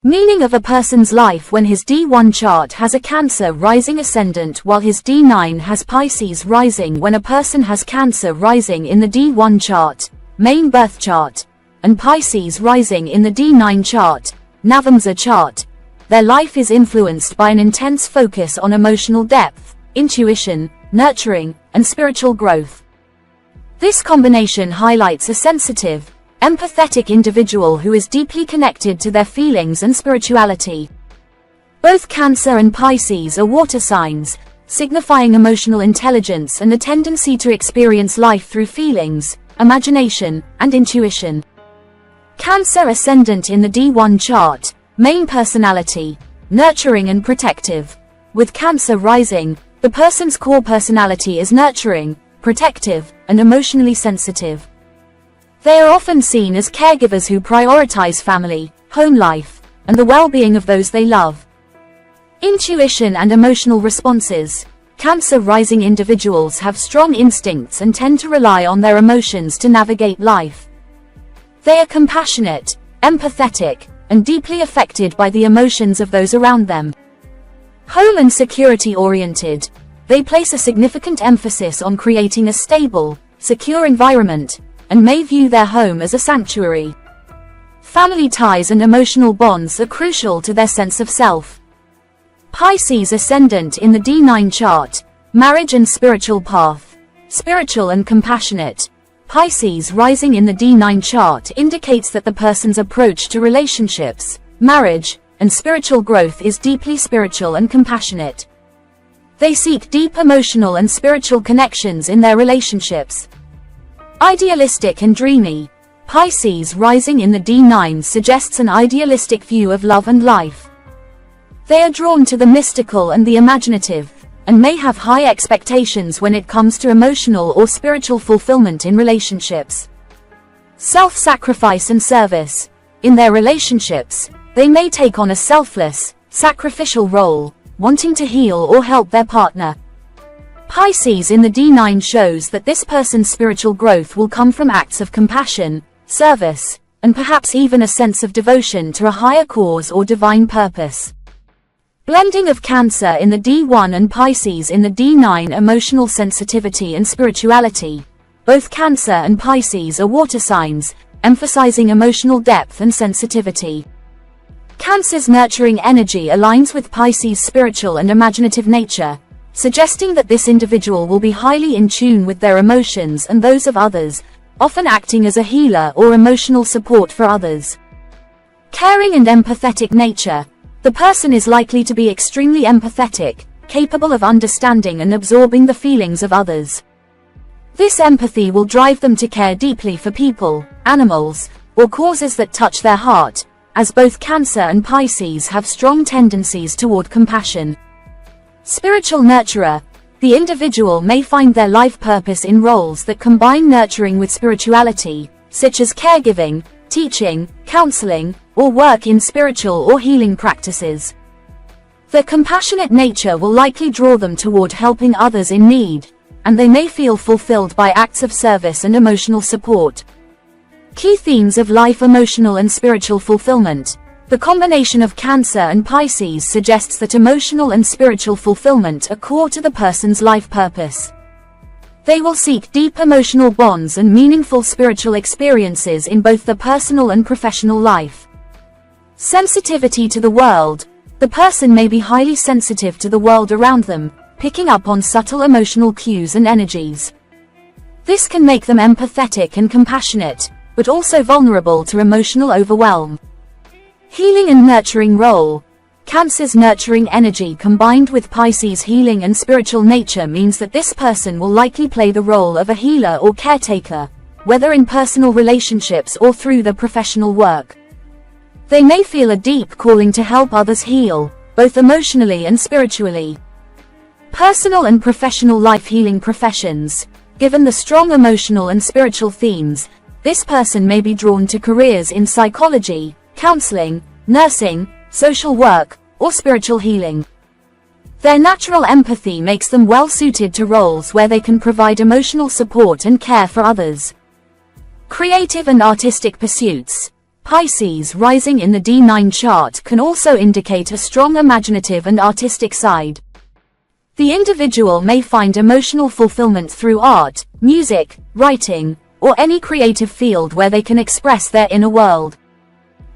Meaning of a person's life when his D1 chart has a Cancer rising ascendant while his D9 has Pisces rising. When a person has Cancer rising in the D1 chart, main birth chart, and Pisces rising in the D9 chart, navamsa chart, their life is influenced by an intense focus on emotional depth, intuition, nurturing, and spiritual growth. This combination highlights a sensitive, empathetic individual who is deeply connected to their feelings and spirituality. Both Cancer and Pisces are water signs, signifying emotional intelligence and a tendency to experience life through feelings, imagination, and intuition. Cancer ascendant in the D1 chart, main personality, nurturing and protective. With Cancer rising, the person's core personality is nurturing, protective, and emotionally sensitive. They are often seen as caregivers who prioritize family, home life, and the well-being of those they love. Intuition and emotional responses. Cancer rising individuals have strong instincts and tend to rely on their emotions to navigate life. They are compassionate, empathetic, and deeply affected by the emotions of those around them. Home and security oriented. They place a significant emphasis on creating a stable, secure environment, and may view their home as a sanctuary. Family ties and emotional bonds are crucial to their sense of self. Pisces ascendant in the D9 chart, marriage and spiritual path. Spiritual and compassionate. Pisces rising in the D9 chart indicates that the person's approach to relationships, marriage, and spiritual growth is deeply spiritual and compassionate. They seek deep emotional and spiritual connections in their relationships. Idealistic and dreamy. Pisces rising in the D9 suggests an idealistic view of love and life. They are drawn to the mystical and the imaginative, and may have high expectations when it comes to emotional or spiritual fulfillment in relationships. Self-sacrifice and service. In their relationships, they may take on a selfless, sacrificial role, wanting to heal or help their partner. Pisces in the D9 shows that this person's spiritual growth will come from acts of compassion, service, and perhaps even a sense of devotion to a higher cause or divine purpose. Blending of Cancer in the D1 and Pisces in the D9. Emotional sensitivity and spirituality. Both Cancer and Pisces are water signs, emphasizing emotional depth and sensitivity. Cancer's nurturing energy aligns with Pisces' spiritual and imaginative nature, suggesting that this individual will be highly in tune with their emotions and those of others, often acting as a healer or emotional support for others. Caring and empathetic nature. The person is likely to be extremely empathetic, capable of understanding and absorbing the feelings of others. This empathy will drive them to care deeply for people, animals, or causes that touch their heart, as both Cancer and Pisces have strong tendencies toward compassion. Spiritual nurturer. The individual may find their life purpose in roles that combine nurturing with spirituality, such as caregiving, teaching, counseling, or work in spiritual or healing practices. Their compassionate nature will likely draw them toward helping others in need, and they may feel fulfilled by acts of service and emotional support. Key themes of life: emotional and spiritual fulfillment. The combination of Cancer and Pisces suggests that emotional and spiritual fulfillment are core to the person's life purpose. They will seek deep emotional bonds and meaningful spiritual experiences in both the personal and professional life. Sensitivity to the world. The person may be highly sensitive to the world around them, picking up on subtle emotional cues and energies. This can make them empathetic and compassionate, but also vulnerable to emotional overwhelm. Healing and nurturing role. Cancer's nurturing energy combined with Pisces' healing and spiritual nature means that this person will likely play the role of a healer or caretaker, whether in personal relationships or through their professional work. They may feel a deep calling to help others heal, both emotionally and spiritually. Personal and professional life. Healing professions. Given the strong emotional and spiritual themes, this person may be drawn to careers in psychology, counseling, nursing, social work, or spiritual healing. Their natural empathy makes them well suited to roles where they can provide emotional support and care for others. Creative and artistic pursuits. Pisces rising in the D9 chart can also indicate a strong imaginative and artistic side. The individual may find emotional fulfillment through art, music, writing, or any creative field where they can express their inner world.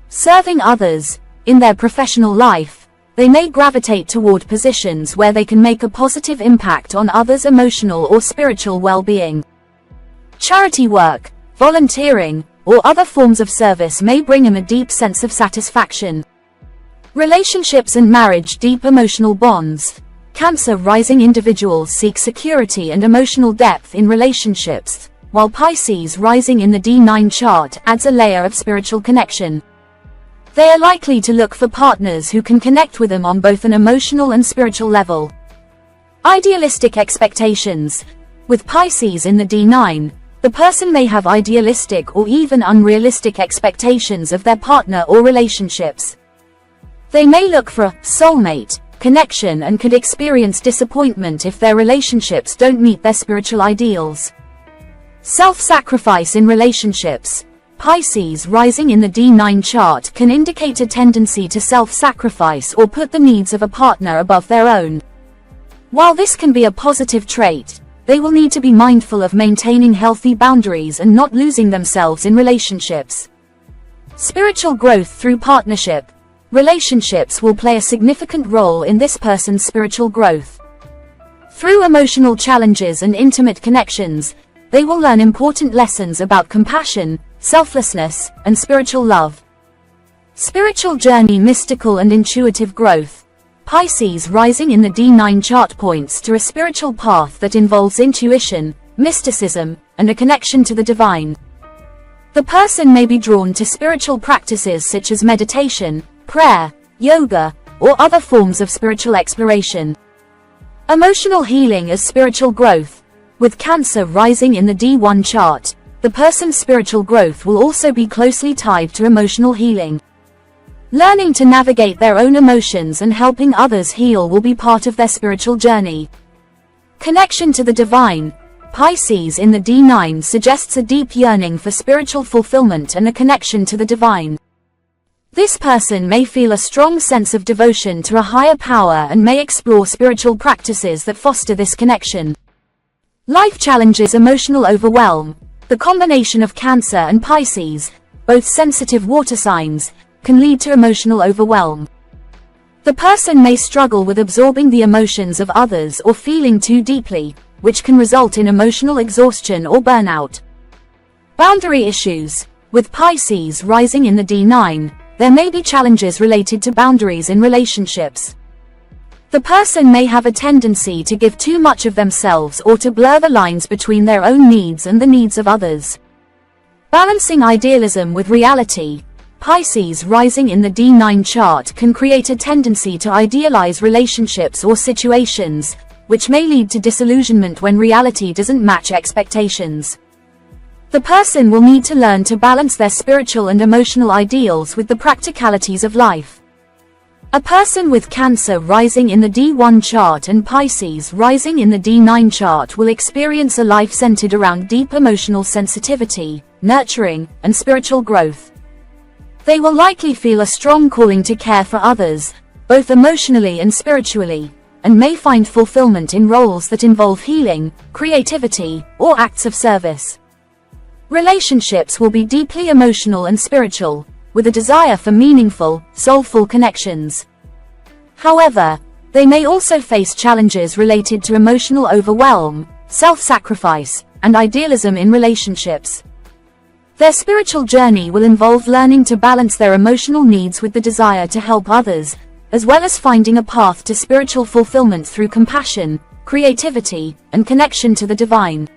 Serving others, in their professional life, they may gravitate toward positions where they can make a positive impact on others' emotional or spiritual well-being. Charity work, volunteering, or other forms of service may bring him a deep sense of satisfaction. Relationships and marriage, deep emotional bonds. Cancer rising individuals seek security and emotional depth in relationships, while Pisces rising in the D9 chart adds a layer of spiritual connection. They are likely to look for partners who can connect with them on both an emotional and spiritual level. Idealistic expectations. With Pisces in the D9, the person may have idealistic or even unrealistic expectations of their partner or relationships. They may look for a soulmate connection and could experience disappointment if their relationships don't meet their spiritual ideals. Self-sacrifice in relationships. Pisces rising in the D9 chart can indicate a tendency to self-sacrifice or put the needs of a partner above their own. While this can be a positive trait, they will need to be mindful of maintaining healthy boundaries and not losing themselves in relationships. Spiritual growth through partnership. Relationships will play a significant role in this person's spiritual growth. Through emotional challenges and intimate connections, they will learn important lessons about compassion, selflessness, and spiritual love. Spiritual journey, mystical and intuitive growth. Pisces rising in the D9 chart points to a spiritual path that involves intuition, mysticism, and a connection to the divine. The person may be drawn to spiritual practices such as meditation, prayer, yoga, or other forms of spiritual exploration. Emotional healing as spiritual growth. With Cancer rising in the D1 chart, the person's spiritual growth will also be closely tied to emotional healing. Learning to navigate their own emotions and helping others heal will be part of their spiritual journey. Connection to the divine. Pisces in the D9 suggests a deep yearning for spiritual fulfillment and a connection to the divine. This person may feel a strong sense of devotion to a higher power and may explore spiritual practices that foster this connection. Life challenges, emotional overwhelm. The combination of Cancer and Pisces, both sensitive water signs, can lead to emotional overwhelm. The person may struggle with absorbing the emotions of others or feeling too deeply, which can result in emotional exhaustion or burnout. Boundary issues. With Pisces rising in the D9, there may be challenges related to boundaries in relationships. The person may have a tendency to give too much of themselves or to blur the lines between their own needs and the needs of others. Balancing idealism with reality. Pisces rising in the D9 chart can create a tendency to idealize relationships or situations, which may lead to disillusionment when reality doesn't match expectations. The person will need to learn to balance their spiritual and emotional ideals with the practicalities of life. A person with Cancer rising in the D1 chart and Pisces rising in the D9 chart will experience a life centered around deep emotional sensitivity, nurturing, and spiritual growth. They will likely feel a strong calling to care for others, both emotionally and spiritually, and may find fulfillment in roles that involve healing, creativity, or acts of service. Relationships will be deeply emotional and spiritual, with a desire for meaningful, soulful connections. However, they may also face challenges related to emotional overwhelm, self-sacrifice, and idealism in relationships. Their spiritual journey will involve learning to balance their emotional needs with the desire to help others, as well as finding a path to spiritual fulfillment through compassion, creativity, and connection to the divine.